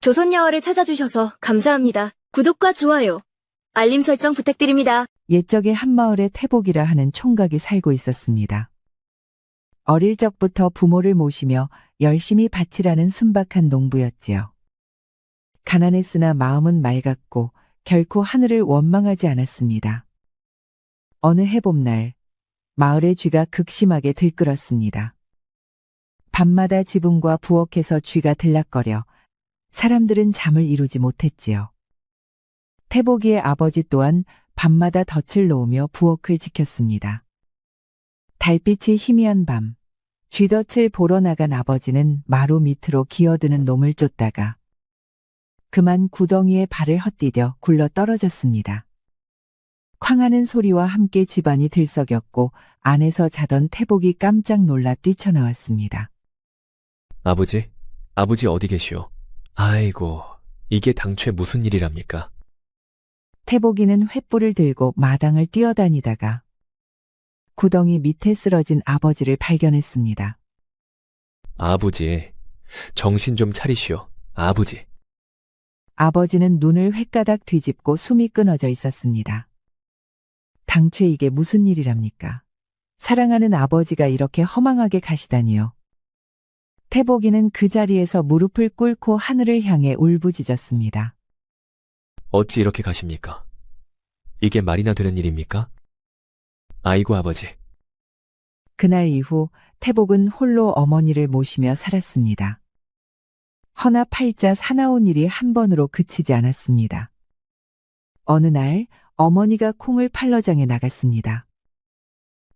조선야화를 찾아주셔서 감사합니다. 구독과 좋아요, 알림 설정 부탁드립니다. 옛적에 한마을에 태복이라 하는 총각이 살고 있었습니다. 어릴 적부터 부모를 모시며 열심히 밭일하는 순박한 농부였지요. 가난했으나 마음은 맑았고 결코 하늘을 원망하지 않았습니다. 어느 해봄날 마을의 쥐가 극심하게 들끓었습니다. 밤마다 지붕과 부엌에서 쥐가 들락거려 사람들은 잠을 이루지 못했지요. 태복이의 아버지 또한 밤마다 덫을 놓으며 부엌을 지켰습니다. 달빛이 희미한 밤, 쥐덫을 보러 나간 아버지는 마루 밑으로 기어드는 놈을 쫓다가 그만 구덩이에 발을 헛디뎌 굴러 떨어졌습니다. 쾅하는 소리와 함께 집안이 들썩였고 안에서 자던 태복이 깜짝 놀라 뛰쳐나왔습니다. 아버지 어디 계시오? 아이고, 이게 당최 무슨 일이랍니까? 태복이는 횃불을 들고 마당을 뛰어다니다가 구덩이 밑에 쓰러진 아버지를 발견했습니다. 아버지, 정신 좀 차리시오. 아버지. 아버지는 눈을 횟가닥 뒤집고 숨이 끊어져 있었습니다. 당최 이게 무슨 일이랍니까? 사랑하는 아버지가 이렇게 허망하게 가시다니요. 태복이는 그 자리에서 무릎을 꿇고 하늘을 향해 울부짖었습니다. 어찌 이렇게 가십니까? 이게 말이나 되는 일입니까? 아이고 아버지. 그날 이후 태복은 홀로 어머니를 모시며 살았습니다. 허나 팔자 사나운 일이 한 번으로 그치지 않았습니다. 어느 날 어머니가 콩을 팔러장에 나갔습니다.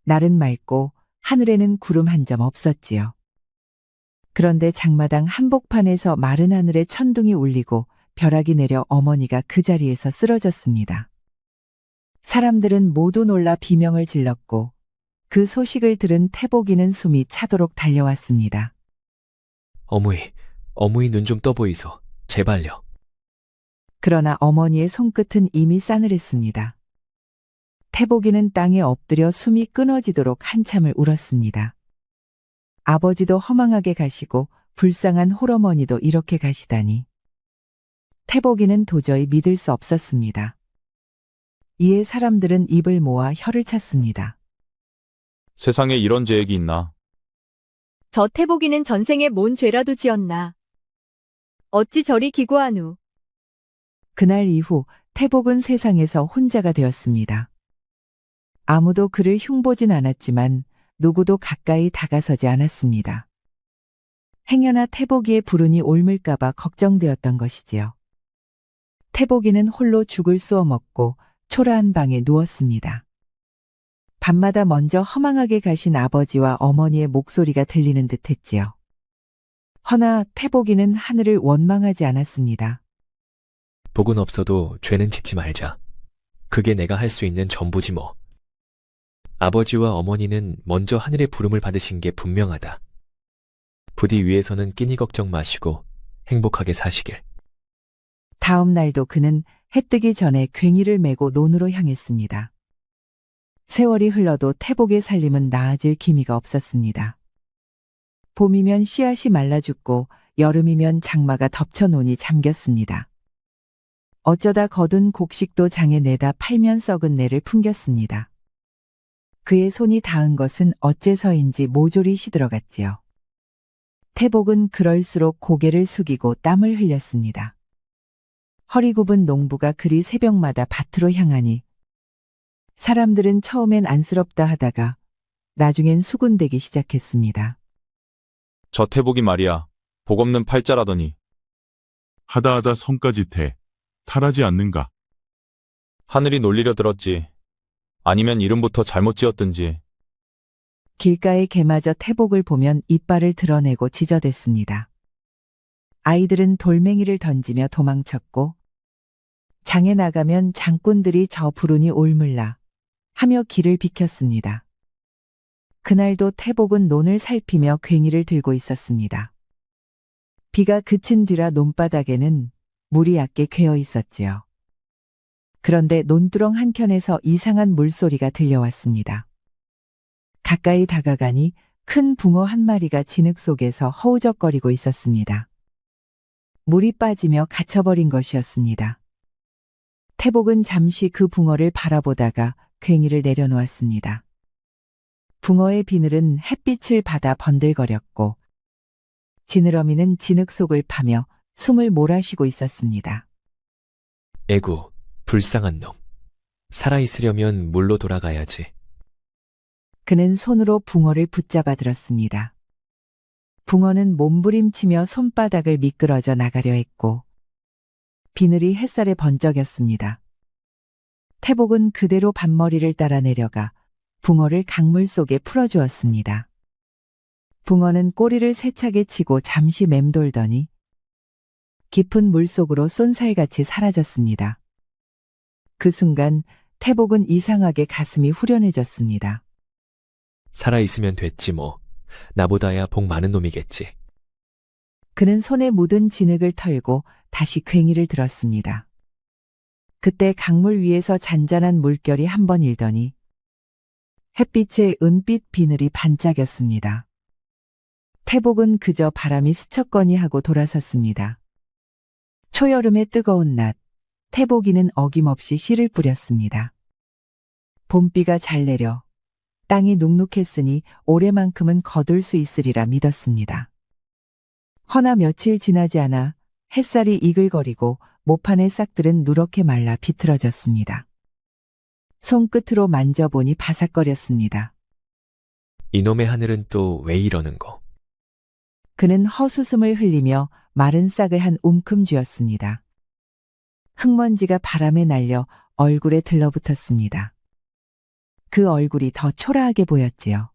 날은 맑고 하늘에는 구름 한 점 없었지요. 그런데 장마당 한복판에서 마른 하늘에 천둥이 울리고 벼락이 내려 어머니가 그 자리에서 쓰러졌습니다. 사람들은 모두 놀라 비명을 질렀고 그 소식을 들은 태복이는 숨이 차도록 달려왔습니다. 어머니 눈 좀 떠보이소. 제발요. 그러나 어머니의 손끝은 이미 싸늘했습니다. 태복이는 땅에 엎드려 숨이 끊어지도록 한참을 울었습니다. 아버지도 허망하게 가시고 불쌍한 홀어머니도 이렇게 가시다니. 태복이는 도저히 믿을 수 없었습니다. 이에 사람들은 입을 모아 혀를 찼습니다. 세상에 이런 죄액이 있나? 저 태복이는 전생에 뭔 죄라도 지었나. 어찌 저리 기고하누. 그날 이후 태복은 세상에서 혼자가 되었습니다. 아무도 그를 흉보진 않았지만 누구도 가까이 다가서지 않았습니다. 행여나 태복이의 불운이 옮을까봐 걱정되었던 것이지요. 태복이는 홀로 죽을 쑤어 먹고 초라한 방에 누웠습니다. 밤마다 먼저 허망하게 가신 아버지와 어머니의 목소리가 들리는 듯 했지요. 허나 태복이는 하늘을 원망하지 않았습니다. 복은 없어도 죄는 짓지 말자. 그게 내가 할 수 있는 전부지 뭐. 아버지와 어머니는 먼저 하늘의 부름을 받으신 게 분명하다. 부디 위에서는 끼니 걱정 마시고 행복하게 사시길. 다음 날도 그는 해 뜨기 전에 괭이를 메고 논으로 향했습니다. 세월이 흘러도 태복의 살림은 나아질 기미가 없었습니다. 봄이면 씨앗이 말라 죽고 여름이면 장마가 덮쳐 논이 잠겼습니다. 어쩌다 거둔 곡식도 장에 내다 팔면 썩은 내를 풍겼습니다. 그의 손이 닿은 것은 어째서인지 모조리 시들어갔지요. 태복은 그럴수록 고개를 숙이고 땀을 흘렸습니다. 허리 굽은 농부가 그리 새벽마다 밭으로 향하니 사람들은 처음엔 안쓰럽다 하다가 나중엔 수군대기 시작했습니다. 저 태복이 말이야. 복 없는 팔자라더니. 하다하다 성까지 탈하지 않는가? 하늘이 놀리려 들었지. 아니면 이름부터 잘못 지었든지. 길가의 개마저 태복을 보면 이빨을 드러내고 지저댔습니다. 아이들은 돌멩이를 던지며 도망쳤고 장에 나가면 장꾼들이 저 불운이 옮을라 하며 길을 비켰습니다. 그날도 태복은 논을 살피며 괭이를 들고 있었습니다. 비가 그친 뒤라 논바닥에는 물이 얕게 괴어 있었지요. 그런데 논두렁 한켠에서 이상한 물소리가 들려왔습니다. 가까이 다가가니 큰 붕어 한 마리가 진흙 속에서 허우적거리고 있었습니다. 물이 빠지며 갇혀버린 것이었습니다. 태복은 잠시 그 붕어를 바라보다가 괭이를 내려놓았습니다. 붕어의 비늘은 햇빛을 받아 번들거렸고 지느러미는 진흙 속을 파며 숨을 몰아쉬고 있었습니다. 에구, 불쌍한 놈. 살아있으려면 물로 돌아가야지. 그는 손으로 붕어를 붙잡아 들었습니다. 붕어는 몸부림치며 손바닥을 미끄러져 나가려 했고 비늘이 햇살에 번쩍였습니다. 태복은 그대로 밭머리를 따라 내려가 붕어를 강물 속에 풀어주었습니다. 붕어는 꼬리를 세차게 치고 잠시 맴돌더니 깊은 물속으로 쏜살같이 사라졌습니다. 그 순간 태복은 이상하게 가슴이 후련해졌습니다. 살아있으면 됐지 뭐. 나보다야 복 많은 놈이겠지. 그는 손에 묻은 진흙을 털고 다시 괭이를 들었습니다. 그때 강물 위에서 잔잔한 물결이 한 번 일더니 햇빛에 은빛 비늘이 반짝였습니다. 태복은 그저 바람이 스쳤거니 하고 돌아섰습니다. 초여름의 뜨거운 낮, 태복이는 어김없이 씨를 뿌렸습니다. 봄비가 잘 내려 땅이 눅눅했으니 올해만큼은 거둘 수 있으리라 믿었습니다. 허나 며칠 지나지 않아 햇살이 이글거리고 모판의 싹들은 누렇게 말라 비틀어졌습니다. 손끝으로 만져보니 바삭거렸습니다. 이놈의 하늘은 또 왜 이러는 거? 그는 헛웃음을 흘리며 마른 싹을 한 움큼 쥐었습니다. 흙먼지가 바람에 날려 얼굴에 들러붙었습니다. 그 얼굴이 더 초라하게 보였지요.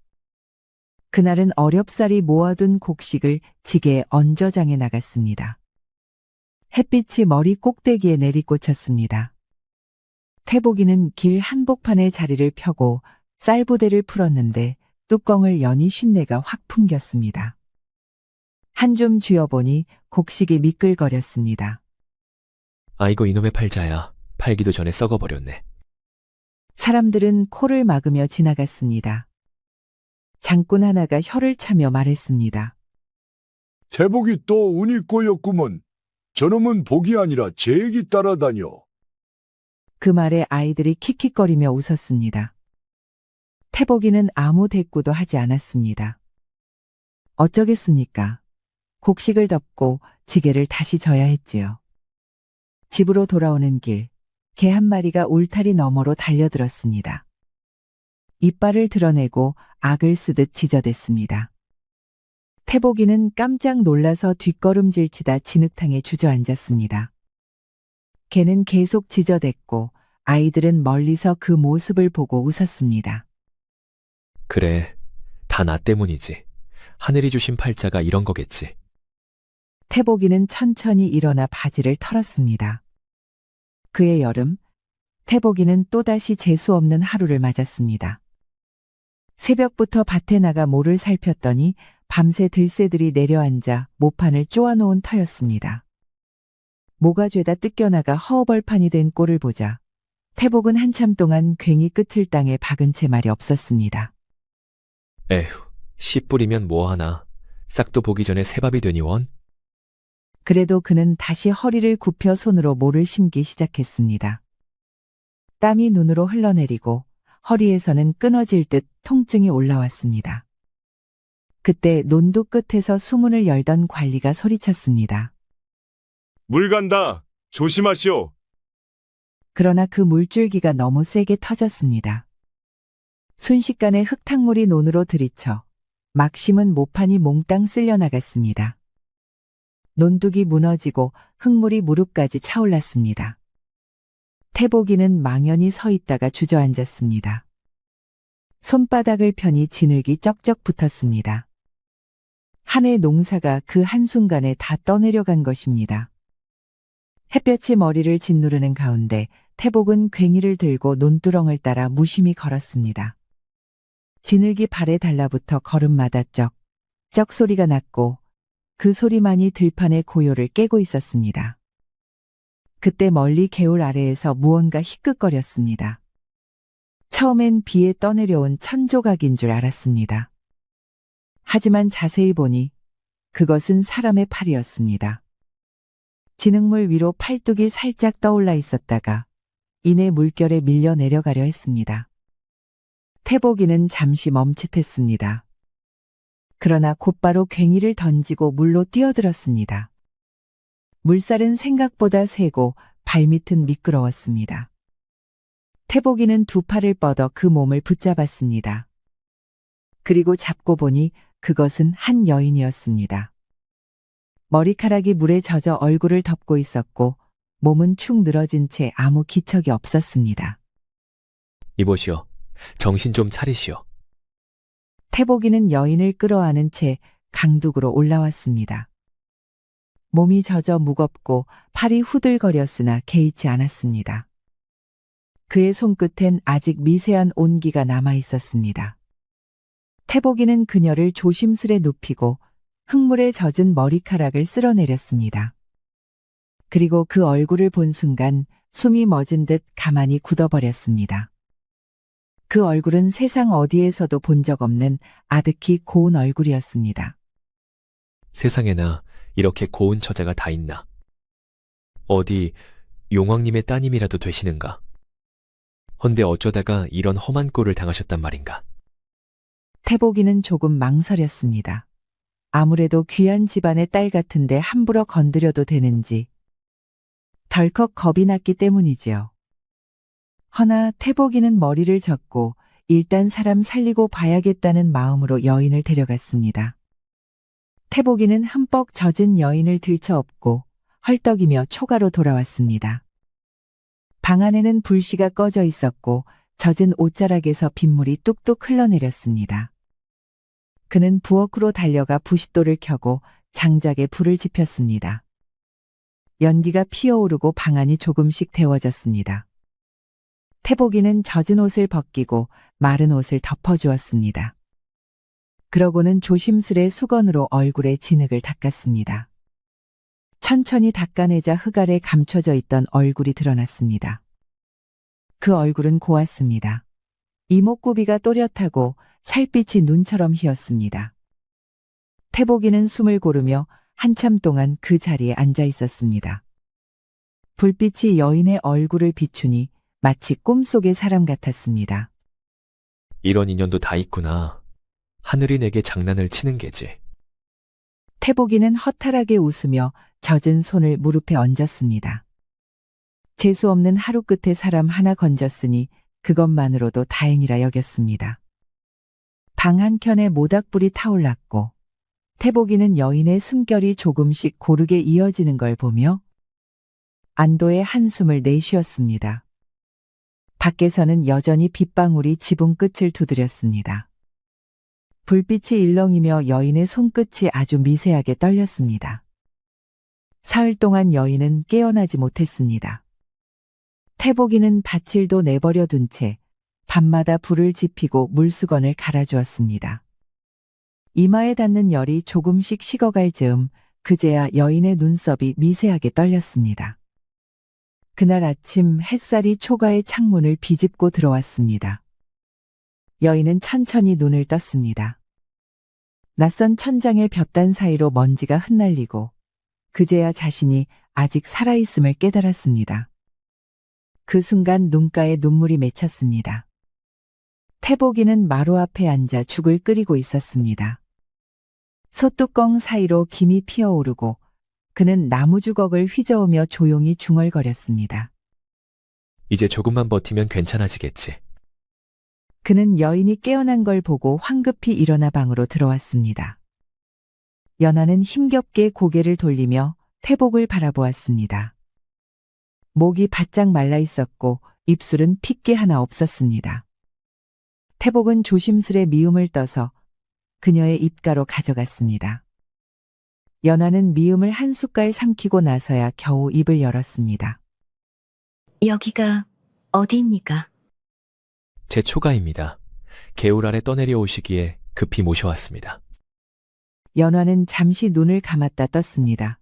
그날은 어렵사리 모아둔 곡식을 지게에 얹어 장에 나갔습니다. 햇빛이 머리 꼭대기에 내리꽂혔습니다. 태복이는 길 한복판에 자리를 펴고 쌀부대를 풀었는데 뚜껑을 여니 쉰내가 확 풍겼습니다. 한 줌 쥐어보니 곡식이 미끌거렸습니다. 아이고 이놈의 팔자야. 팔기도 전에 썩어버렸네. 사람들은 코를 막으며 지나갔습니다. 장꾼 하나가 혀를 차며 말했습니다. 태복이 또 운이 꼬였구먼. 저놈은 복이 아니라 재액이 따라다녀. 그 말에 아이들이 킥킥거리며 웃었습니다. 태복이는 아무 대꾸도 하지 않았습니다. 어쩌겠습니까? 곡식을 덮고 지게를 다시 져야 했지요. 집으로 돌아오는 길, 개 한 마리가 울타리 너머로 달려들었습니다. 이빨을 드러내고 악을 쓰듯 지저댔습니다. 태복이는 깜짝 놀라서 뒷걸음질치다 진흙탕에 주저앉았습니다. 개는 계속 지저댔고 아이들은 멀리서 그 모습을 보고 웃었습니다. 그래, 다 나 때문이지. 하늘이 주신 팔자가 이런 거겠지. 태복이는 천천히 일어나 바지를 털었습니다. 그해 여름, 태복이는 또다시 재수 없는 하루를 맞았습니다. 새벽부터 밭에 나가 모를 살폈더니 밤새 들새들이 내려앉아 모판을 쪼아놓은 터였습니다. 모가 죄다 뜯겨나가 허벌판이 된 꼴을 보자 태복은 한참 동안 괭이 끝을 땅에 박은 채 말이 없었습니다. 에휴, 씨 뿌리면 뭐하나. 싹도 보기 전에 새밥이 되니 원? 그래도 그는 다시 허리를 굽혀 손으로 모를 심기 시작했습니다. 땀이 눈으로 흘러내리고 허리에서는 끊어질 듯 통증이 올라왔습니다. 그때 논두 끝에서 수문을 열던 관리가 소리쳤습니다. 물 간다. 조심하시오. 그러나 그 물줄기가 너무 세게 터졌습니다. 순식간에 흙탕물이 논으로 들이쳐 막 심은 모판이 몽땅 쓸려 나갔습니다. 논둑이 무너지고 흙물이 무릎까지 차올랐습니다. 태복이는 망연히 서 있다가 주저앉았습니다. 손바닥을 펴니 진흙이 쩍쩍 붙었습니다. 한 해 농사가 그 한순간에 다 떠내려간 것입니다. 햇볕이 머리를 짓누르는 가운데 태복은 괭이를 들고 논두렁을 따라 무심히 걸었습니다. 진흙이 발에 달라붙어 걸음마다 쩍쩍 소리가 났고 그 소리만이 들판의 고요를 깨고 있었습니다. 그때 멀리 개울 아래에서 무언가 희끗거렸습니다. 처음엔 비에 떠내려온 천조각인 줄 알았습니다. 하지만 자세히 보니 그것은 사람의 팔이었습니다. 진흙물 위로 팔뚝이 살짝 떠올라 있었다가 이내 물결에 밀려 내려가려 했습니다. 태복이는 잠시 멈칫했습니다. 그러나 곧바로 괭이를 던지고 물로 뛰어들었습니다. 물살은 생각보다 세고 발밑은 미끄러웠습니다. 태복이는 두 팔을 뻗어 그 몸을 붙잡았습니다. 그리고 잡고 보니 그것은 한 여인이었습니다. 머리카락이 물에 젖어 얼굴을 덮고 있었고 몸은 축 늘어진 채 아무 기척이 없었습니다. 이보시오. 정신 좀 차리시오. 태복이는 여인을 끌어안은 채 강둑으로 올라왔습니다. 몸이 젖어 무겁고 팔이 후들거렸으나 개의치 않았습니다. 그의 손끝엔 아직 미세한 온기가 남아 있었습니다. 태복이는 그녀를 조심스레 눕히고 흙물에 젖은 머리카락을 쓸어내렸습니다. 그리고 그 얼굴을 본 순간 숨이 멎은 듯 가만히 굳어버렸습니다. 그 얼굴은 세상 어디에서도 본 적 없는 아득히 고운 얼굴이었습니다. 세상에나 이렇게 고운 처자가 다 있나? 어디 용왕님의 따님이라도 되시는가? 헌데 어쩌다가 이런 험한 꼴을 당하셨단 말인가? 태복이는 조금 망설였습니다. 아무래도 귀한 집안의 딸 같은데 함부로 건드려도 되는지 덜컥 겁이 났기 때문이지요. 허나 태복이는 머리를 젓고 일단 사람 살리고 봐야겠다는 마음으로 여인을 데려갔습니다. 태복이는 흠뻑 젖은 여인을 들쳐업고 헐떡이며 초가로 돌아왔습니다. 방 안에는 불씨가 꺼져 있었고 젖은 옷자락에서 빗물이 뚝뚝 흘러내렸습니다. 그는 부엌으로 달려가 부싯돌을 켜고 장작에 불을 지폈습니다. 연기가 피어오르고 방 안이 조금씩 데워졌습니다. 태복이는 젖은 옷을 벗기고 마른 옷을 덮어주었습니다. 그러고는 조심스레 수건으로 얼굴에 진흙을 닦았습니다. 천천히 닦아내자 흙 아래 감춰져 있던 얼굴이 드러났습니다. 그 얼굴은 고왔습니다. 이목구비가 또렷하고 살빛이 눈처럼 희었습니다. 태복이는 숨을 고르며 한참 동안 그 자리에 앉아 있었습니다. 불빛이 여인의 얼굴을 비추니 마치 꿈속의 사람 같았습니다. 이런 인연도 다 있구나. 하늘이 내게 장난을 치는 게지. 태복이는 허탈하게 웃으며 젖은 손을 무릎에 얹었습니다. 재수 없는 하루 끝에 사람 하나 건졌으니 그것만으로도 다행이라 여겼습니다. 방 한켠에 모닥불이 타올랐고 태복이는 여인의 숨결이 조금씩 고르게 이어지는 걸 보며 안도의 한숨을 내쉬었습니다. 밖에서는 여전히 빗방울이 지붕 끝을 두드렸습니다. 불빛이 일렁이며 여인의 손끝이 아주 미세하게 떨렸습니다. 사흘 동안 여인은 깨어나지 못했습니다. 태복이는 밭일도 내버려 둔 채 밤마다 불을 지피고 물수건을 갈아주었습니다. 이마에 닿는 열이 조금씩 식어갈 즈음 그제야 여인의 눈썹이 미세하게 떨렸습니다. 그날 아침 햇살이 초가의 창문을 비집고 들어왔습니다. 여인은 천천히 눈을 떴습니다. 낯선 천장의 볕단 사이로 먼지가 흩날리고 그제야 자신이 아직 살아있음을 깨달았습니다. 그 순간 눈가에 눈물이 맺혔습니다. 태복이는 마루 앞에 앉아 죽을 끓이고 있었습니다. 솥뚜껑 사이로 김이 피어오르고 그는 나무 주걱을 휘저으며 조용히 중얼거렸습니다. 이제 조금만 버티면 괜찮아지겠지. 그는 여인이 깨어난 걸 보고 황급히 일어나 방으로 들어왔습니다. 연하는 힘겹게 고개를 돌리며 태복을 바라보았습니다. 목이 바짝 말라 있었고 입술은 핏기 하나 없었습니다. 태복은 조심스레 미음을 떠서 그녀의 입가로 가져갔습니다. 연하는 미음을 한 숟갈 삼키고 나서야 겨우 입을 열었습니다. 여기가 어디입니까? 제 초가입니다. 개울 아래 떠내려 오시기에 급히 모셔왔습니다. 연화는 잠시 눈을 감았다 떴습니다.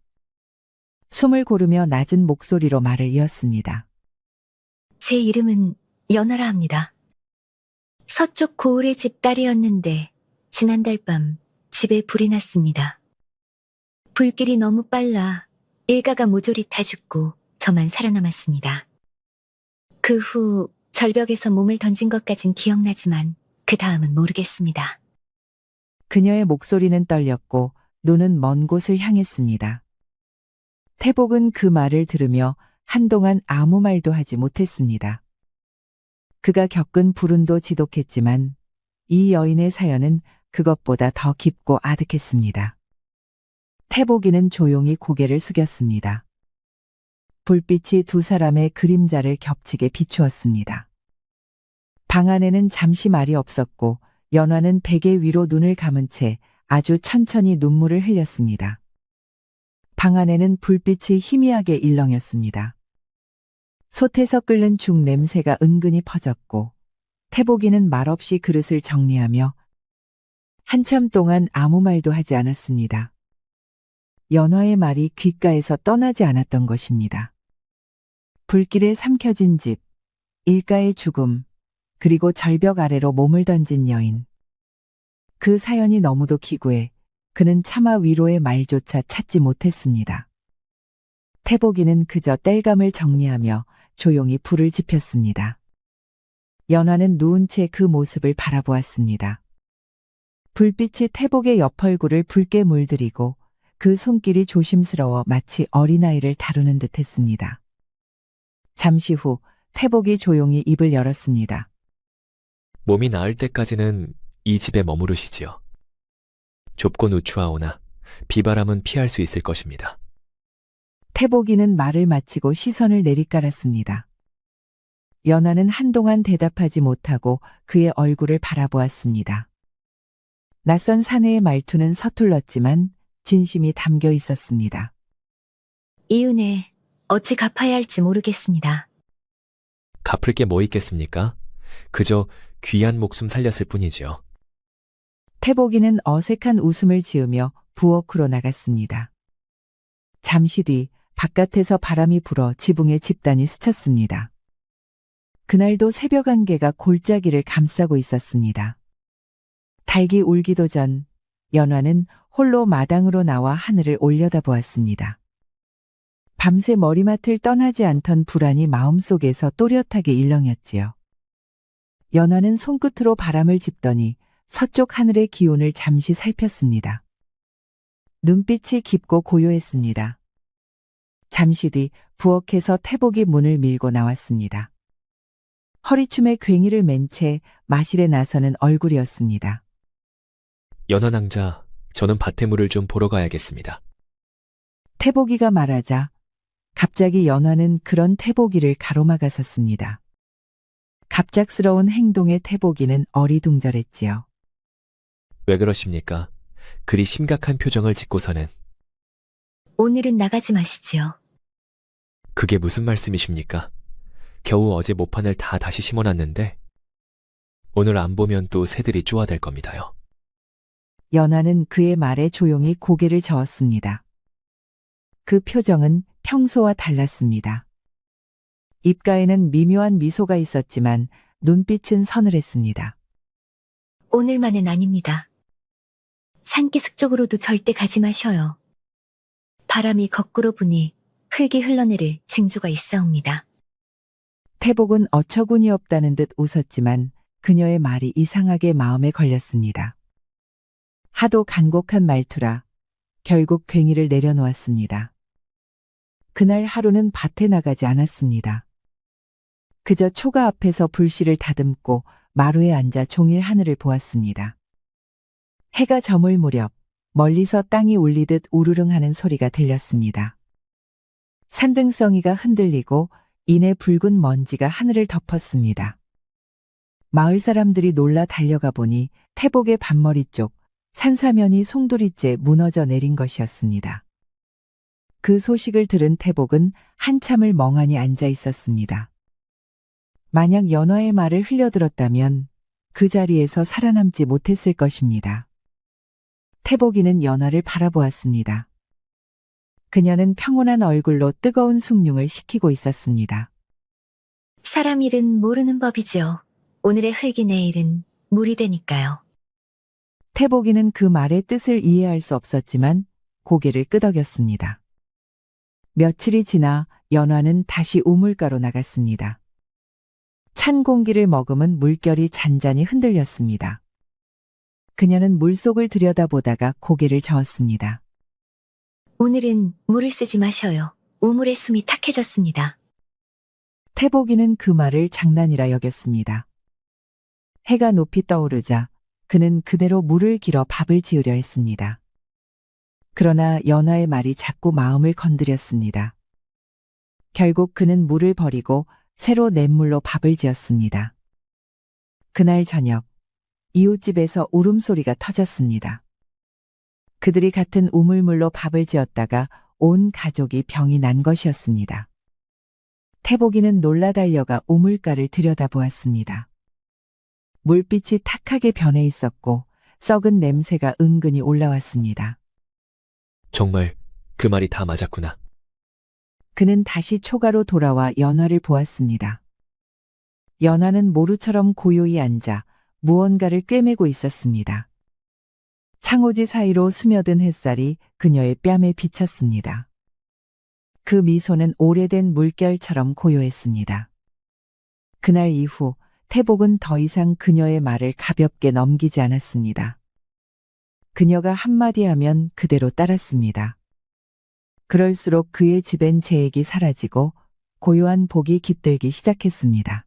숨을 고르며 낮은 목소리로 말을 이었습니다. 제 이름은 연하라 합니다. 서쪽 고을의 집딸이었는데 지난달 밤 집에 불이 났습니다. 불길이 너무 빨라 일가가 모조리 다 죽고 저만 살아남았습니다. 그 후 절벽에서 몸을 던진 것까진 기억나지만 그 다음은 모르겠습니다. 그녀의 목소리는 떨렸고 눈은 먼 곳을 향했습니다. 태복은 그 말을 들으며 한동안 아무 말도 하지 못했습니다. 그가 겪은 불운도 지독했지만 이 여인의 사연은 그것보다 더 깊고 아득했습니다. 태복이는 조용히 고개를 숙였습니다. 불빛이 두 사람의 그림자를 겹치게 비추었습니다. 방 안에는 잠시 말이 없었고 연화는 베개 위로 눈을 감은 채 아주 천천히 눈물을 흘렸습니다. 방 안에는 불빛이 희미하게 일렁였습니다. 솥에서 끓는 죽 냄새가 은근히 퍼졌고 태복이는 말없이 그릇을 정리하며 한참 동안 아무 말도 하지 않았습니다. 연화의 말이 귓가에서 떠나지 않았던 것입니다. 불길에 삼켜진 집, 일가의 죽음, 그리고 절벽 아래로 몸을 던진 여인. 그 사연이 너무도 기구해 그는 차마 위로의 말조차 찾지 못했습니다. 태복이는 그저 땔감을 정리하며 조용히 불을 지폈습니다. 연화는 누운 채 그 모습을 바라보았습니다. 불빛이 태복의 옆 얼굴을 붉게 물들이고 그 손길이 조심스러워 마치 어린아이를 다루는 듯 했습니다. 잠시 후 태복이 조용히 입을 열었습니다. 몸이 나을 때까지는 이 집에 머무르시지요. 좁고 누추하오나 비바람은 피할 수 있을 것입니다. 태복이는 말을 마치고 시선을 내리깔았습니다. 연화는 한동안 대답하지 못하고 그의 얼굴을 바라보았습니다. 낯선 사내의 말투는 서툴렀지만 진심이 담겨 있었습니다. 이 은혜 어찌 갚아야 할지 모르겠습니다. 갚을 게 뭐 있겠습니까? 그저 귀한 목숨 살렸을 뿐이지요. 태복이는 어색한 웃음을 지으며 부엌으로 나갔습니다. 잠시 뒤 바깥에서 바람이 불어 지붕에 집단이 스쳤습니다. 그날도 새벽 안개가 골짜기를 감싸고 있었습니다. 닭이 울기도 전 연화는 홀로 마당으로 나와 하늘을 올려다보았습니다. 밤새 머리맡을 떠나지 않던 불안이 마음속에서 또렷하게 일렁였지요. 연화는 손끝으로 바람을 짚더니 서쪽 하늘의 기온을 잠시 살폈습니다. 눈빛이 깊고 고요했습니다. 잠시 뒤 부엌에서 태복이 문을 밀고 나왔습니다. 허리춤에 괭이를 맨 채 마실에 나서는 얼굴이었습니다. 연화낭자, 저는 밭에 물을 좀 보러 가야겠습니다. 태복이가 말하자 갑자기 연화는 그런 태복이를 가로막았었습니다. 갑작스러운 행동에 태복이는 어리둥절했지요. 왜 그러십니까? 그리 심각한 표정을 짓고서는. 오늘은 나가지 마시지요. 그게 무슨 말씀이십니까? 겨우 어제 모판을 다 다시 심어놨는데 오늘 안 보면 또 새들이 쪼아댈 겁니다요. 연화는 그의 말에 조용히 고개를 저었습니다. 그 표정은 평소와 달랐습니다. 입가에는 미묘한 미소가 있었지만 눈빛은 서늘했습니다. 오늘만은 아닙니다. 산기슭 쪽으로도 절대 가지 마셔요. 바람이 거꾸로 부니 흙이 흘러내릴 징조가 있사옵니다. 태복은 어처구니 없다는 듯 웃었지만 그녀의 말이 이상하게 마음에 걸렸습니다. 하도 간곡한 말투라 결국 괭이를 내려놓았습니다. 그날 하루는 밭에 나가지 않았습니다. 그저 초가 앞에서 불씨를 다듬고 마루에 앉아 종일 하늘을 보았습니다. 해가 저물 무렵 멀리서 땅이 울리듯 우르릉 하는 소리가 들렸습니다. 산등성이가 흔들리고 이내 붉은 먼지가 하늘을 덮었습니다. 마을 사람들이 놀라 달려가 보니 태복의 반머리 쪽 산사면이 송두리째 무너져 내린 것이었습니다. 그 소식을 들은 태복은 한참을 멍하니 앉아 있었습니다. 만약 연화의 말을 흘려들었다면 그 자리에서 살아남지 못했을 것입니다. 태복이는 연화를 바라보았습니다. 그녀는 평온한 얼굴로 뜨거운 숭늉을 식히고 있었습니다. 사람 일은 모르는 법이지요. 오늘의 흙이 내일은 물이 되니까요. 태복이는 그 말의 뜻을 이해할 수 없었지만 고개를 끄덕였습니다. 며칠이 지나 연화는 다시 우물가로 나갔습니다. 찬 공기를 머금은 물결이 잔잔히 흔들렸습니다. 그녀는 물속을 들여다보다가 고개를 저었습니다. 오늘은 물을 쓰지 마셔요. 우물의 숨이 탁해졌습니다. 태복이는 그 말을 장난이라 여겼습니다. 해가 높이 떠오르자 그는 그대로 물을 길어 밥을 지으려 했습니다. 그러나 연화의 말이 자꾸 마음을 건드렸습니다. 결국 그는 물을 버리고 새로 냇물로 밥을 지었습니다. 그날 저녁, 이웃집에서 울음소리가 터졌습니다. 그들이 같은 우물물로 밥을 지었다가 온 가족이 병이 난 것이었습니다. 태복이는 놀라 달려가 우물가를 들여다보았습니다. 물빛이 탁하게 변해 있었고 썩은 냄새가 은근히 올라왔습니다. 정말 그 말이 다 맞았구나. 그는 다시 초가로 돌아와 연화를 보았습니다. 연화는 모루처럼 고요히 앉아 무언가를 꿰매고 있었습니다. 창호지 사이로 스며든 햇살이 그녀의 뺨에 비쳤습니다. 그 미소는 오래된 물결처럼 고요했습니다. 그날 이후 태복은 더 이상 그녀의 말을 가볍게 넘기지 않았습니다. 그녀가 한마디 하면 그대로 따랐습니다. 그럴수록 그의 집엔 재액이 사라지고 고요한 복이 깃들기 시작했습니다.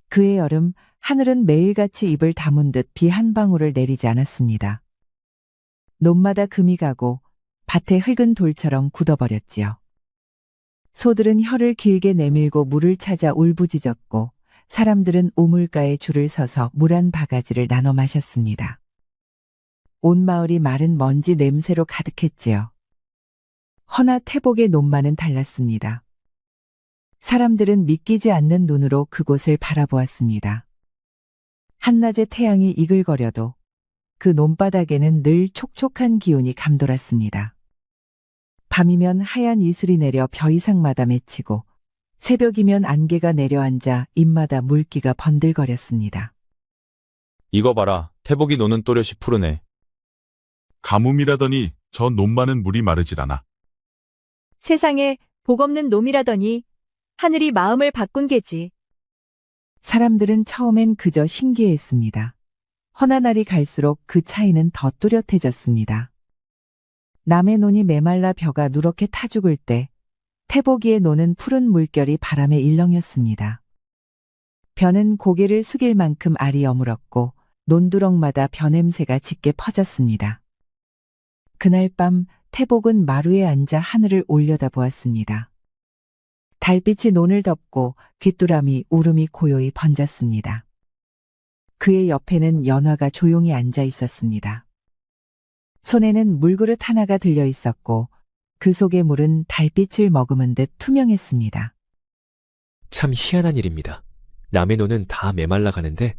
그의 여름, 하늘은 매일같이 입을 다문 듯 비 한 방울을 내리지 않았습니다. 논마다 금이 가고 밭의 흙은 돌처럼 굳어버렸지요. 소들은 혀를 길게 내밀고 물을 찾아 울부짖었고 사람들은 우물가에 줄을 서서 물 한 바가지를 나눠 마셨습니다. 온 마을이 마른 먼지 냄새로 가득했지요. 허나 태복의 논만은 달랐습니다. 사람들은 믿기지 않는 눈으로 그곳을 바라보았습니다. 한낮의 태양이 이글거려도 그 논바닥에는 늘 촉촉한 기운이 감돌았습니다. 밤이면 하얀 이슬이 내려 벼이상마다 맺히고 새벽이면 안개가 내려앉아 입마다 물기가 번들거렸습니다. 이거 봐라. 태복이 노는 또렷이 푸르네. 가뭄이라더니 저 논만은 물이 마르질 않아. 세상에 복 없는 놈이라더니 하늘이 마음을 바꾼 게지. 사람들은 처음엔 그저 신기해했습니다. 허나 날이 갈수록 그 차이는 더 뚜렷해졌습니다. 남의 논이 메말라 벼가 누렇게 타 죽을 때 태복이의 노는 푸른 물결이 바람에 일렁였습니다. 벼는 고개를 숙일 만큼 알이 여물었고 논두렁마다 벼 냄새가 짙게 퍼졌습니다. 그날 밤 태복은 마루에 앉아 하늘을 올려다보았습니다. 달빛이 논을 덮고 귀뚜라미 울음이 고요히 번졌습니다. 그의 옆에는 연화가 조용히 앉아 있었습니다. 손에는 물그릇 하나가 들려 있었고 그 속의 물은 달빛을 머금은 듯 투명했습니다. 참 희한한 일입니다. 남의 논은 다 메말라 가는데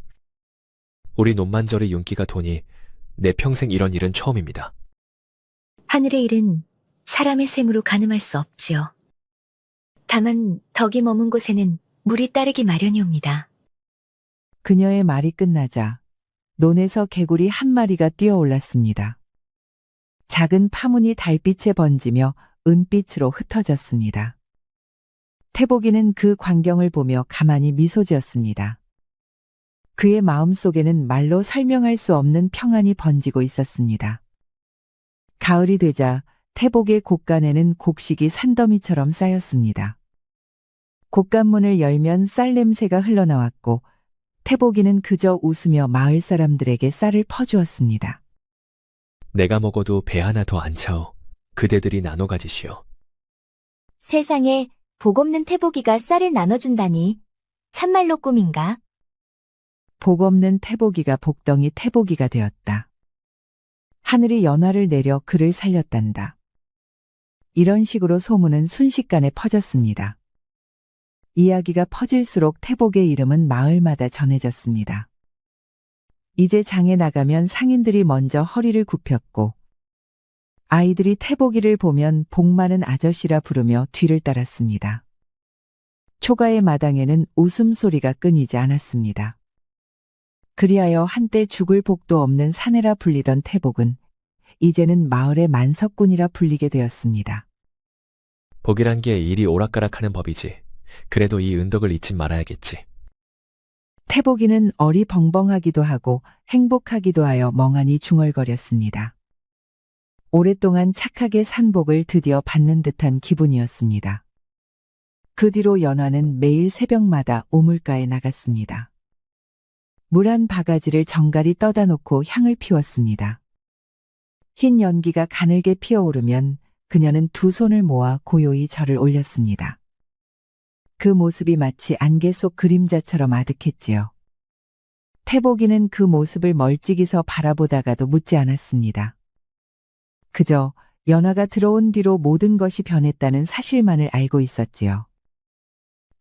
우리 논만저리 윤기가 도니 내 평생 이런 일은 처음입니다. 하늘의 일은 사람의 셈으로 가늠할 수 없지요. 다만 덕이 머문 곳에는 물이 따르기 마련이옵니다. 그녀의 말이 끝나자 논에서 개구리 한 마리가 뛰어올랐습니다. 작은 파문이 달빛에 번지며 은빛으로 흩어졌습니다. 태복이는 그 광경을 보며 가만히 미소 지었습니다. 그의 마음속에는 말로 설명할 수 없는 평안이 번지고 있었습니다. 가을이 되자 태복의 곳간에는 곡식이 산더미처럼 쌓였습니다. 곡간문을 열면 쌀 냄새가 흘러나왔고 태복이는 그저 웃으며 마을 사람들에게 쌀을 퍼주었습니다. 내가 먹어도 배 하나 더 안 차오. 그대들이 나눠 가지시오. 세상에 복 없는 태복이가 쌀을 나눠준다니 참말로 꿈인가? 복 없는 태복이가 복덩이 태복이가 되었다. 하늘이 연화를 내려 그를 살렸단다. 이런 식으로 소문은 순식간에 퍼졌습니다. 이야기가 퍼질수록 태복의 이름은 마을마다 전해졌습니다. 이제 장에 나가면 상인들이 먼저 허리를 굽혔고 아이들이 태복이를 보면 복 많은 아저씨라 부르며 뒤를 따랐습니다. 초가의 마당에는 웃음소리가 끊이지 않았습니다. 그리하여 한때 죽을 복도 없는 사내라 불리던 태복은 이제는 마을의 만석군이라 불리게 되었습니다. 복이란 게 일이 오락가락하는 법이지. 그래도 이 은덕을 잊지 말아야겠지. 태복이는 어리벙벙하기도 하고 행복하기도 하여 멍하니 중얼거렸습니다. 오랫동안 착하게 산 복을 드디어 받는 듯한 기분이었습니다. 그 뒤로 연화는 매일 새벽마다 우물가에 나갔습니다. 물 한 바가지를 정갈이 떠다 놓고 향을 피웠습니다. 흰 연기가 가늘게 피어오르면 그녀는 두 손을 모아 고요히 절을 올렸습니다. 그 모습이 마치 안개 속 그림자처럼 아득했지요. 태복이는 그 모습을 멀찍이서 바라보다가도 묻지 않았습니다. 그저 연화가 들어온 뒤로 모든 것이 변했다는 사실만을 알고 있었지요.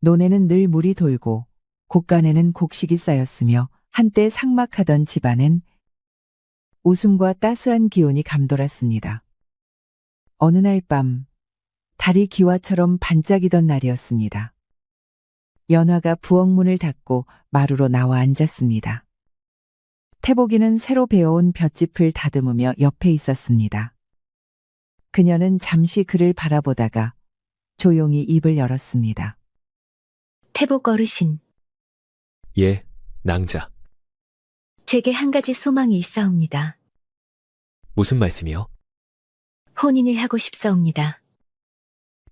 논에는 늘 물이 돌고 곡간에는 곡식이 쌓였으며 한때 삭막하던 집안엔 웃음과 따스한 기운이 감돌았습니다. 어느 날 밤 달이 기와처럼 반짝이던 날이었습니다. 연화가 부엌문을 닫고 마루로 나와 앉았습니다. 태복이는 새로 배워온 볏짚을 다듬으며 옆에 있었습니다. 그녀는 잠시 그를 바라보다가 조용히 입을 열었습니다. 태복 어르신, 예, 낭자. 제게 한 가지 소망이 있사옵니다. 무슨 말씀이요? 혼인을 하고 싶사옵니다.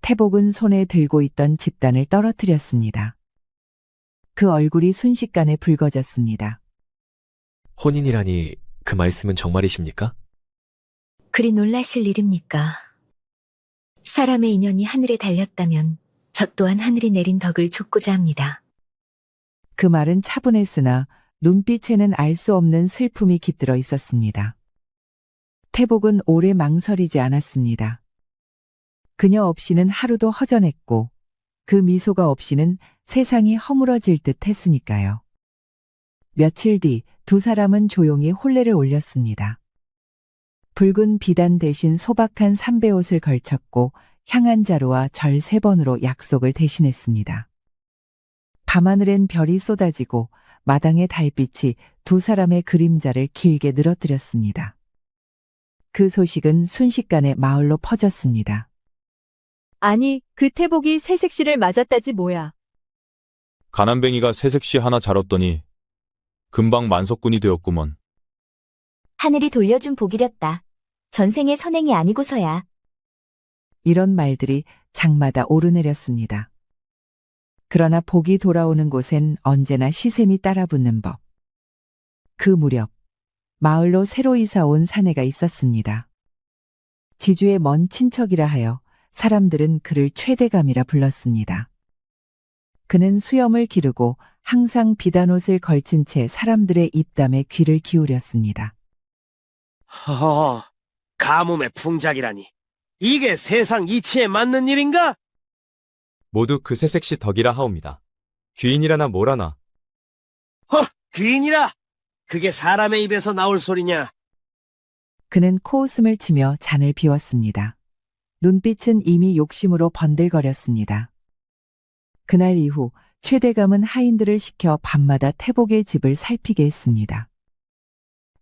태복은 손에 들고 있던 집단을 떨어뜨렸습니다. 그 얼굴이 순식간에 붉어졌습니다. 혼인이라니 그 말씀은 정말이십니까? 그리 놀라실 일입니까? 사람의 인연이 하늘에 달렸다면 저 또한 하늘이 내린 덕을 좇고자 합니다. 그 말은 차분했으나 눈빛에는 알 수 없는 슬픔이 깃들어 있었습니다. 태복은 오래 망설이지 않았습니다. 그녀 없이는 하루도 허전했고 그 미소가 없이는 세상이 허물어질 듯 했으니까요. 며칠 뒤 두 사람은 조용히 혼례를 올렸습니다. 붉은 비단 대신 소박한 삼배옷을 걸쳤고 향한 자루와 절 3번으로 약속을 대신했습니다. 밤하늘엔 별이 쏟아지고 마당의 달빛이 두 사람의 그림자를 길게 늘어뜨렸습니다. 그 소식은 순식간에 마을로 퍼졌습니다. 아니, 그 태복이 새색시를 맞았다지 뭐야. 가난뱅이가 새색시 하나 자랐더니 금방 만석군이 되었구먼. 하늘이 돌려준 복이렸다. 전생의 선행이 아니고서야. 이런 말들이 장마다 오르내렸습니다. 그러나 복이 돌아오는 곳엔 언제나 시샘이 따라붙는 법. 그 무렵 마을로 새로 이사 온 사내가 있었습니다. 지주의 먼 친척이라 하여 사람들은 그를 최대감이라 불렀습니다. 그는 수염을 기르고 항상 비단옷을 걸친 채 사람들의 입담에 귀를 기울였습니다. 허허, 가뭄의 풍작이라니. 이게 세상 이치에 맞는 일인가? 모두 그 새색시 덕이라 하옵니다. 귀인이라나 뭐라나. 귀인이라! 그게 사람의 입에서 나올 소리냐? 그는 코웃음을 치며 잔을 비웠습니다. 눈빛은 이미 욕심으로 번들거렸습니다. 그날 이후 최대감은 하인들을 시켜 밤마다 태복의 집을 살피게 했습니다.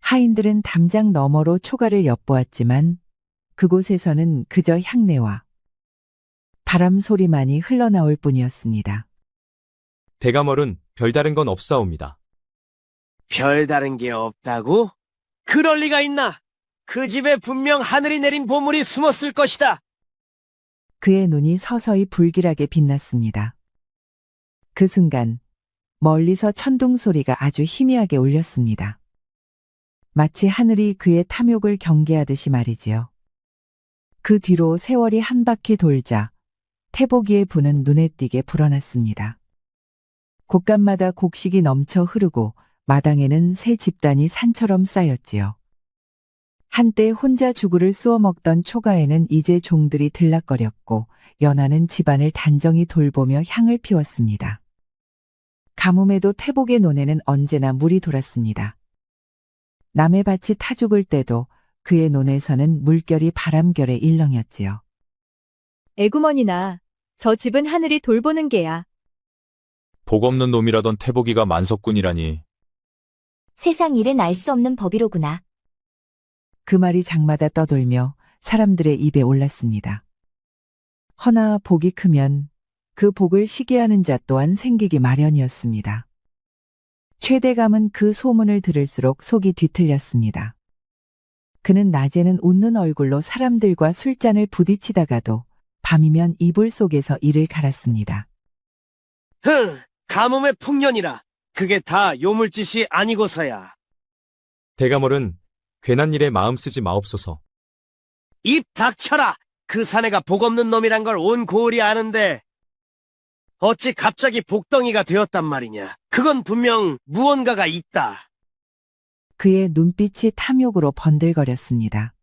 하인들은 담장 너머로 초가를 엿보았지만 그곳에서는 그저 향내와 바람 소리만이 흘러나올 뿐이었습니다. 대감얼은 별다른 건 없사옵니다. 별다른 게 없다고? 그럴 리가 있나? 그 집에 분명 하늘이 내린 보물이 숨었을 것이다. 그의 눈이 서서히 불길하게 빛났습니다. 그 순간 멀리서 천둥 소리가 아주 희미하게 울렸습니다. 마치 하늘이 그의 탐욕을 경계하듯이 말이지요. 그 뒤로 세월이 한 바퀴 돌자 태복이의 분은 눈에 띄게 불어났습니다. 곳간마다 곡식이 넘쳐 흐르고 마당에는 새 집단이 산처럼 쌓였지요. 한때 혼자 죽을을 쑤어 먹던 초가에는 이제 종들이 들락거렸고 연하는 집안을 단정히 돌보며 향을 피웠습니다. 가뭄에도 태복의 논에는 언제나 물이 돌았습니다. 남의 밭이 타 죽을 때도 그의 논에서는 물결이 바람결에 일렁였지요. 애구머니나, 저 집은 하늘이 돌보는 게야. 복 없는 놈이라던 태복이가 만석군이라니. 세상 일은 알 수 없는 법이로구나. 그 말이 장마다 떠돌며 사람들의 입에 올랐습니다. 허나 복이 크면 그 복을 시기하는 자 또한 생기기 마련이었습니다. 최대감은 그 소문을 들을수록 속이 뒤틀렸습니다. 그는 낮에는 웃는 얼굴로 사람들과 술잔을 부딪히다가도 밤이면 이불 속에서 이를 갈았습니다. 가뭄의 풍년이라. 그게 다 요물짓이 아니고서야. 대감월은 괜한 일에 마음 쓰지 마옵소서. 입 닥쳐라! 그 사내가 복 없는 놈이란 걸 온 고을이 아는데 어찌 갑자기 복덩이가 되었단 말이냐. 그건 분명 무언가가 있다. 그의 눈빛이 탐욕으로 번들거렸습니다.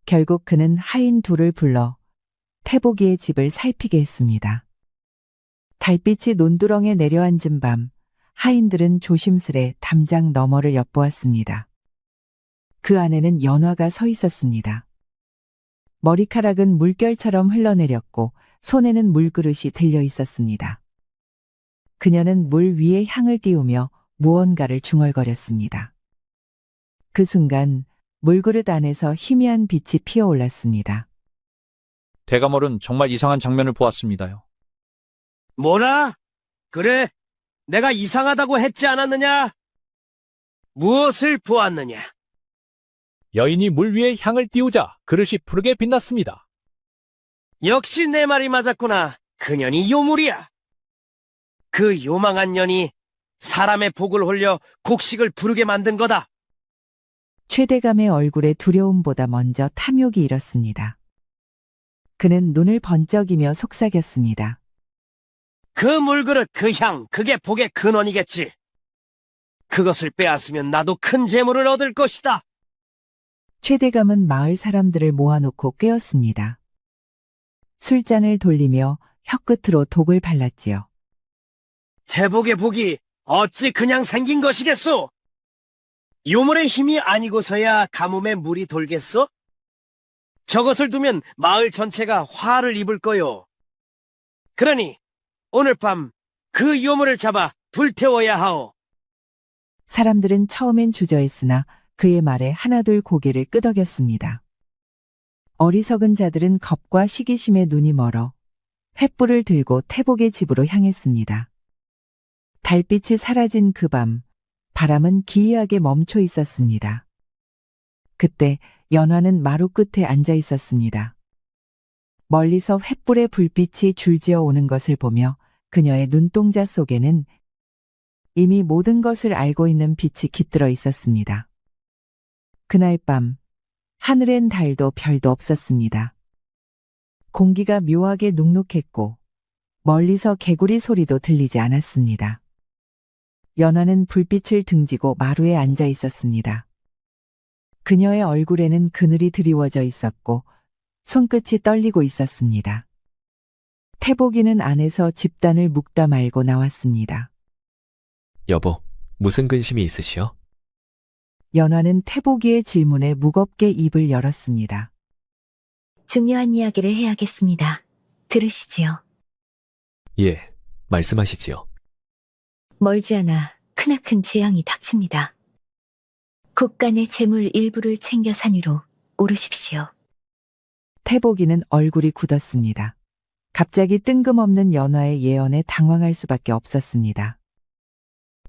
결국 그는 하인 둘을 불러 태복이의 집을 살피게 했습니다. 달빛이 논두렁에 내려앉은 밤, 하인들은 조심스레 담장 너머를 엿보았습니다. 그 안에는 연화가 서 있었습니다. 머리카락은 물결처럼 흘러내렸고 손에는 물그릇이 들려 있었습니다. 그녀는 물 위에 향을 띄우며 무언가를 중얼거렸습니다. 그 순간 물그릇 안에서 희미한 빛이 피어올랐습니다. 대감월은 정말 이상한 장면을 보았습니다요. 뭐라? 그래? 내가 이상하다고 했지 않았느냐? 무엇을 보았느냐? 여인이 물 위에 향을 띄우자 그릇이 푸르게 빛났습니다. 역시 내 말이 맞았구나. 그년이 요물이야. 그 요망한 년이 사람의 복을 홀려 곡식을 부르게 만든 거다. 최대감의 얼굴에 두려움보다 먼저 탐욕이 일었습니다. 그는 눈을 번쩍이며 속삭였습니다. 그 물그릇, 그 향, 그게 복의 근원이겠지. 그것을 빼앗으면 나도 큰 재물을 얻을 것이다. 최대감은 마을 사람들을 모아놓고 꿰었습니다. 술잔을 돌리며 혀끝으로 독을 발랐지요. 태복의 복이 어찌 그냥 생긴 것이겠소? 요물의 힘이 아니고서야 가뭄에 물이 돌겠소? 저것을 두면 마을 전체가 화를 입을 거요. 그러니 오늘 밤 그 요물을 잡아 불태워야 하오. 사람들은 처음엔 주저했으나 그의 말에 하나둘 고개를 끄덕였습니다. 어리석은 자들은 겁과 시기심에 눈이 멀어 횃불을 들고 태복의 집으로 향했습니다. 달빛이 사라진 그 밤, 바람은 기이하게 멈춰 있었습니다. 그때 연화는 마루 끝에 앉아 있었습니다. 멀리서 횃불의 불빛이 줄지어 오는 것을 보며 그녀의 눈동자 속에는 이미 모든 것을 알고 있는 빛이 깃들어 있었습니다. 그날 밤, 하늘엔 달도 별도 없었습니다. 공기가 묘하게 눅눅했고 멀리서 개구리 소리도 들리지 않았습니다. 연화는 불빛을 등지고 마루에 앉아 있었습니다. 그녀의 얼굴에는 그늘이 드리워져 있었고 손끝이 떨리고 있었습니다. 태복이는 안에서 집단을 묶다 말고 나왔습니다. 여보, 무슨 근심이 있으시오? 연화는 태복이의 질문에 무겁게 입을 열었습니다. 중요한 이야기를 해야겠습니다. 들으시지요. 예, 말씀하시지요. 멀지 않아 크나큰 재앙이 닥칩니다. 국간의 재물 일부를 챙겨 산 위로 오르십시오. 태복이는 얼굴이 굳었습니다. 갑자기 뜬금없는 연화의 예언에 당황할 수밖에 없었습니다.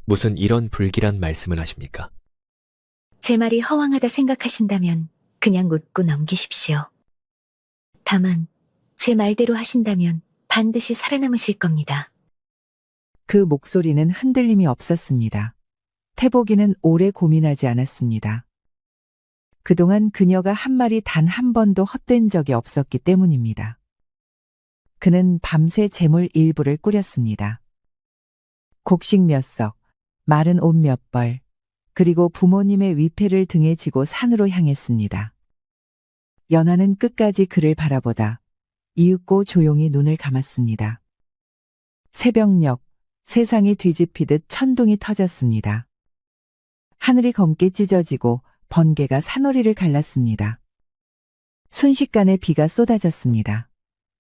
무슨 이런 불길한 말씀을 하십니까? 제 말이 허황하다 생각하신다면 그냥 웃고 넘기십시오. 다만 제 말대로 하신다면 반드시 살아남으실 겁니다. 그 목소리는 흔들림이 없었습니다. 태복이는 오래 고민하지 않았습니다. 그동안 그녀가 한 말이 단 한 번도 헛된 적이 없었기 때문입니다. 그는 밤새 재물 일부를 꾸렸습니다. 곡식 몇 석, 마른 옷 몇 벌, 그리고 부모님의 위패를 등에 지고 산으로 향했습니다. 연화는 끝까지 그를 바라보다 이윽고 조용히 눈을 감았습니다. 새벽녘, 세상이 뒤집히듯 천둥이 터졌습니다. 하늘이 검게 찢어지고 번개가 산허리를 갈랐습니다. 순식간에 비가 쏟아졌습니다.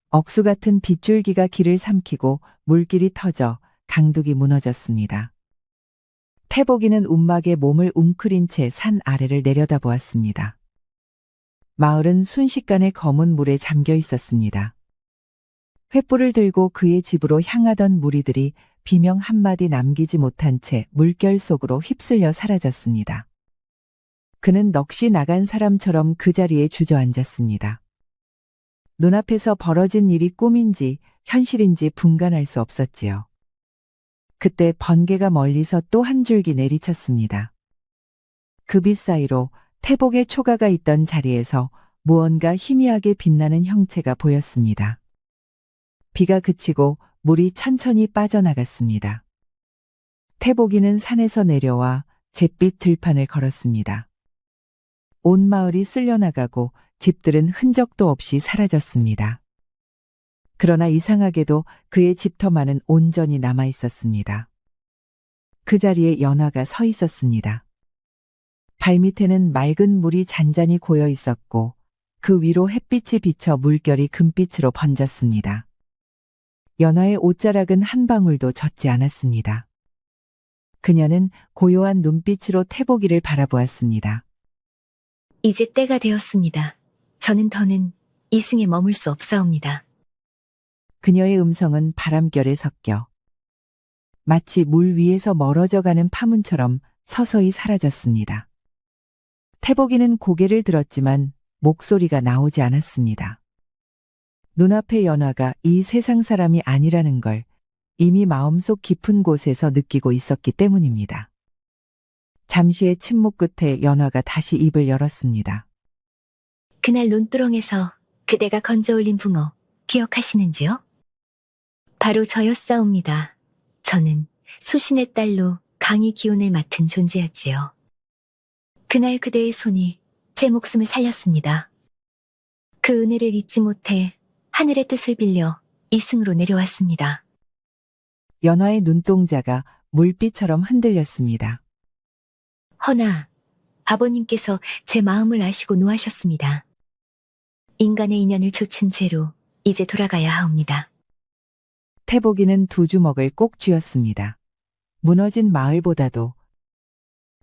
억수 같은 빗줄기가 길을 삼키고 물길이 터져 강둑이 무너졌습니다. 태복이는 움막에 몸을 웅크린 채 산 아래를 내려다보았습니다. 마을은 순식간에 검은 물에 잠겨 있었습니다. 횃불을 들고 그의 집으로 향하던 무리들이 비명 한마디 남기지 못한 채 물결 속으로 휩쓸려 사라졌습니다. 그는 넋이 나간 사람처럼 그 자리에 주저앉았습니다. 눈앞에서 벌어진 일이 꿈인지 현실인지 분간할 수 없었지요. 그때 번개가 멀리서 또 한 줄기 내리쳤습니다. 그 빛 사이로 태복의 초가가 있던 자리에서 무언가 희미하게 빛나는 형체가 보였습니다. 비가 그치고 물이 천천히 빠져나갔습니다. 태복이는 산에서 내려와 잿빛 들판을 걸었습니다. 온 마을이 쓸려나가고 집들은 흔적도 없이 사라졌습니다. 그러나 이상하게도 그의 집터만은 온전히 남아 있었습니다. 그 자리에 연화가 서 있었습니다. 발밑에는 맑은 물이 잔잔히 고여 있었고 그 위로 햇빛이 비쳐 물결이 금빛으로 번졌습니다. 연화의 옷자락은 한 방울도 젖지 않았습니다. 그녀는 고요한 눈빛으로 태복이를 바라보았습니다. 이제 때가 되었습니다. 저는 더는 이승에 머물 수 없사옵니다. 그녀의 음성은 바람결에 섞여 마치 물 위에서 멀어져가는 파문처럼 서서히 사라졌습니다. 태복이는 고개를 들었지만 목소리가 나오지 않았습니다. 눈앞의 연화가 이 세상 사람이 아니라는 걸 이미 마음속 깊은 곳에서 느끼고 있었기 때문입니다. 잠시의 침묵 끝에 연화가 다시 입을 열었습니다. 그날 논두렁에서 그대가 건져 올린 붕어 기억하시는지요? 바로 저였사옵니다. 저는 수신의 딸로 강의 기운을 맡은 존재였지요. 그날 그대의 손이 제 목숨을 살렸습니다. 그 은혜를 잊지 못해 하늘의 뜻을 빌려 이승으로 내려왔습니다. 연화의 눈동자가 물빛처럼 흔들렸습니다. 허나 아버님께서 제 마음을 아시고 노하셨습니다. 인간의 인연을 조친 죄로 이제 돌아가야 하옵니다. 태복이는 두 주먹을 꼭 쥐었습니다. 무너진 마을보다도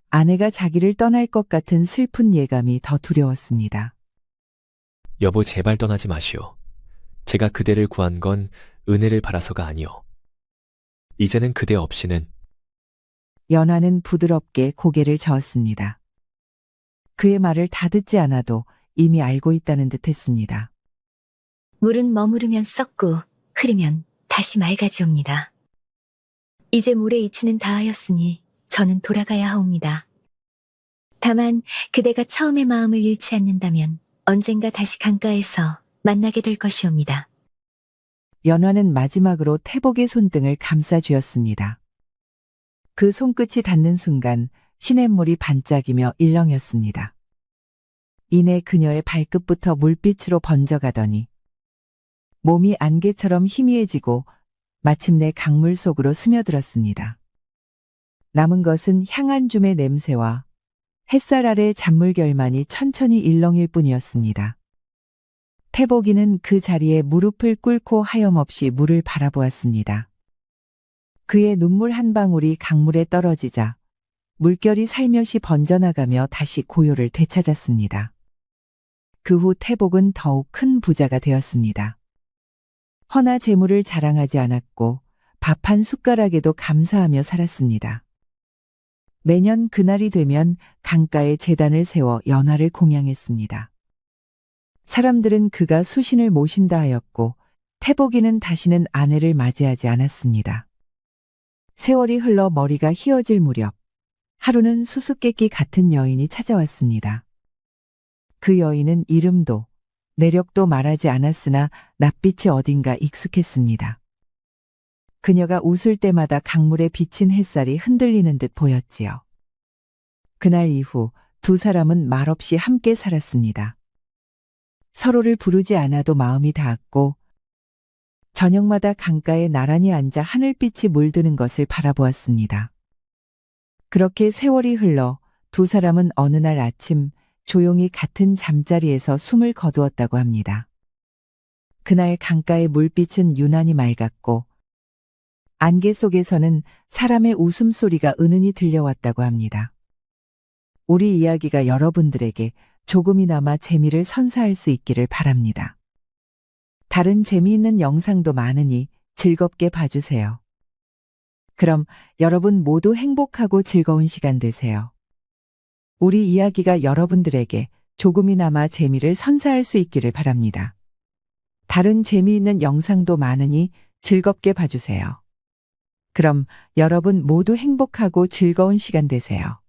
아내가 자기를 떠날 것 같은 슬픈 예감이 더 두려웠습니다. 여보, 제발 떠나지 마시오. 제가 그대를 구한 건 은혜를 바라서가 아니오. 이제는 그대 없이는. 연화는 부드럽게 고개를 저었습니다. 그의 말을 다 듣지 않아도 이미 알고 있다는 듯 했습니다. 물은 머무르면 썩고 흐르면 다시 맑아지옵니다. 이제 물의 이치는 다하였으니 저는 돌아가야 하옵니다. 다만 그대가 처음의 마음을 잃지 않는다면 언젠가 다시 강가에서 만나게 될 것이옵니다. 연화는 마지막으로 태복의 손등을 감싸 쥐었습니다. 그 손끝이 닿는 순간 시냇물이 반짝이며 일렁였습니다. 이내 그녀의 발끝부터 물빛으로 번져가더니 몸이 안개처럼 희미해지고 마침내 강물 속으로 스며들었습니다. 남은 것은 향한 줌의 냄새와 햇살 아래 잔물결만이 천천히 일렁일 뿐이었습니다. 태복이는 그 자리에 무릎을 꿇고 하염없이 물을 바라보았습니다. 그의 눈물 한 방울이 강물에 떨어지자 물결이 살며시 번져나가며 다시 고요를 되찾았습니다. 그 후 태복은 더욱 큰 부자가 되었습니다. 허나 재물을 자랑하지 않았고 밥 한 숟가락에도 감사하며 살았습니다. 매년 그날이 되면 강가에 제단을 세워 연화를 공양했습니다. 사람들은 그가 수신을 모신다 하였고 태복이는 다시는 아내를 맞이하지 않았습니다. 세월이 흘러 머리가 휘어질 무렵 하루는 수수께끼 같은 여인이 찾아왔습니다. 그 여인은 이름도 내력도 말하지 않았으나 낯빛이 어딘가 익숙했습니다. 그녀가 웃을 때마다 강물에 비친 햇살이 흔들리는 듯 보였지요. 그날 이후 두 사람은 말없이 함께 살았습니다. 서로를 부르지 않아도 마음이 닿았고 저녁마다 강가에 나란히 앉아 하늘빛이 물드는 것을 바라보았습니다. 그렇게 세월이 흘러 두 사람은 어느 날 아침 조용히 같은 잠자리에서 숨을 거두었다고 합니다. 그날 강가의 물빛은 유난히 맑았고 안개 속에서는 사람의 웃음소리가 은은히 들려왔다고 합니다. 우리 이야기가 여러분들에게 조금이나마 재미를 선사할 수 있기를 바랍니다. 다른 재미있는 영상도 많으니 즐겁게 봐주세요. 그럼 여러분 모두 행복하고 즐거운 시간 되세요. 우리 이야기가 여러분들에게 조금이나마 재미를 선사할 수 있기를 바랍니다. 다른 재미있는 영상도 많으니 즐겁게 봐주세요. 그럼 여러분 모두 행복하고 즐거운 시간 되세요.